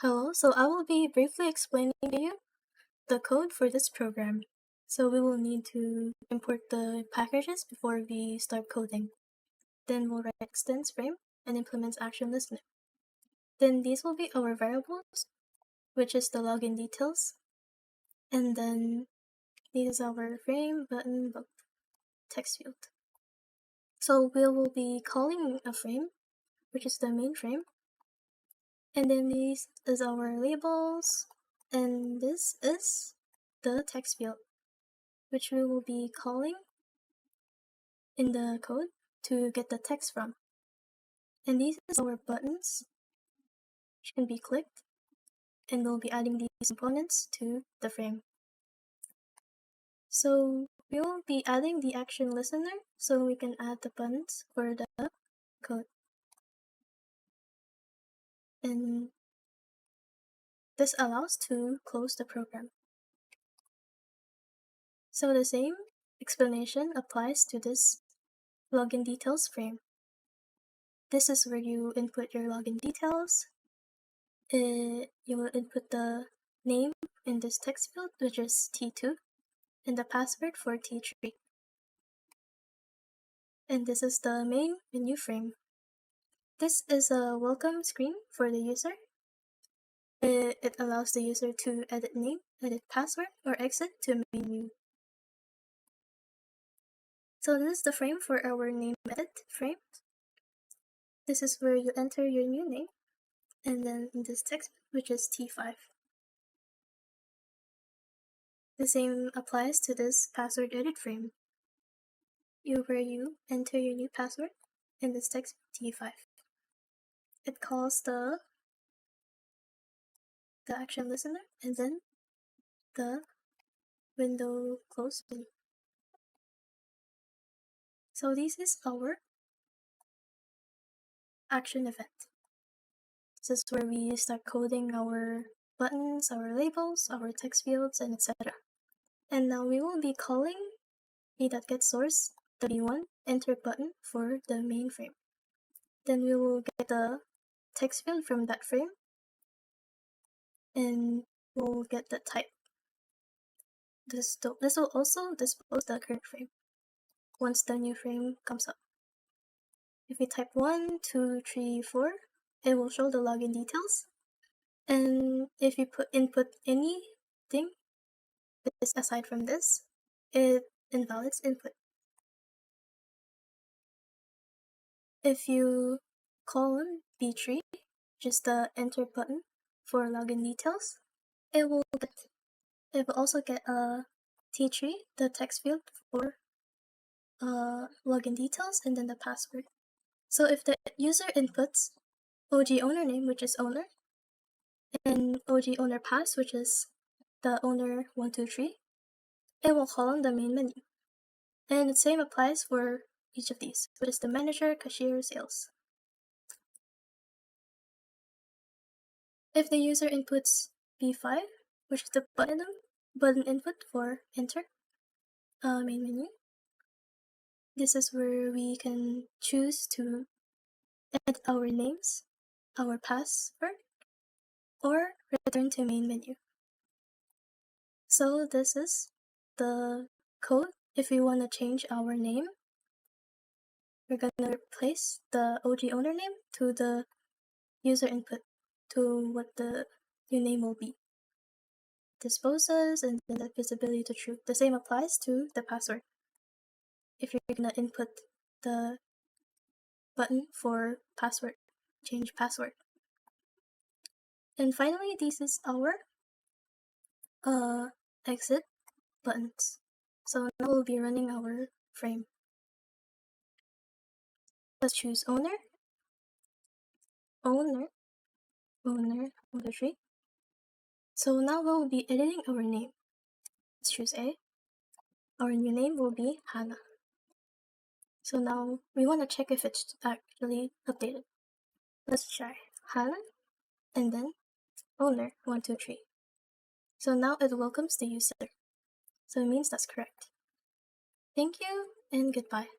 Hello, so I will be briefly explaining to you the code for this program. So we will need to import the packages before we start coding. Then we'll write extends frame and implements action listener. Then these will be our variables, which is the login details. And then this is our frame, button, text field. So we will be calling a frame, which is the main frame. And then this is our labels, and this is the text field, which we will be calling in the code to get the text from. And these are our buttons, which can be clicked, and we'll be adding these components to the frame. So we will be adding the action listener so we can add the buttons for the code. And this allows to close the program. So the same explanation applies to this login details frame. This is where you input your login details. You will input the name in this text field, which is T2, and the password for T3. And this is the main menu frame. This is a welcome screen for the user. It allows the user to edit name, edit password, or exit to menu. So this is the frame for our name edit frame. This is where you enter your new name, and then in this text, which is T5. The same applies to this password edit frame, where you enter your new password in this text T5. It calls the action listener and then the window close menu. So this is our action event. This is where we start coding our buttons, our labels, our text fields, and etc. And now we will be calling b.getSource w1 enter button for the main frame. Then we will get the text field from that frame, and we'll get the type. This will also dispose the current frame once the new frame comes up. If we type 1, 2, 3, 4, it will show the login details. And if you input anything aside from this, it invalidates input. If you call on B3, just the enter button for login details, it will also get a T3, the text field for login details, and then the password. So if the user inputs OG owner name, which is owner, and OG owner pass, which is the owner 123, it will call on the main menu. And the same applies for each of these, which is the manager, cashier, sales. If the user inputs B5, which is the button input for enter main menu, this is where we can choose to edit our names, our password, or return to main menu. So this is the code. If we want to change our name, we're going to replace the OG owner name to the user input to what the new name will be. Disposes and then the visibility to true. The same applies to the password. If you're going to input the button for password, change password. And finally, this is our exit buttons. So now we'll be running our frame. Let's choose owner, 3. So now we'll be editing our name. Let's choose A. Our new name will be Hannah. So now we want to check if it's actually updated. Let's try Hannah and then owner 123. So now it welcomes the user. So it means that's correct. Thank you and goodbye.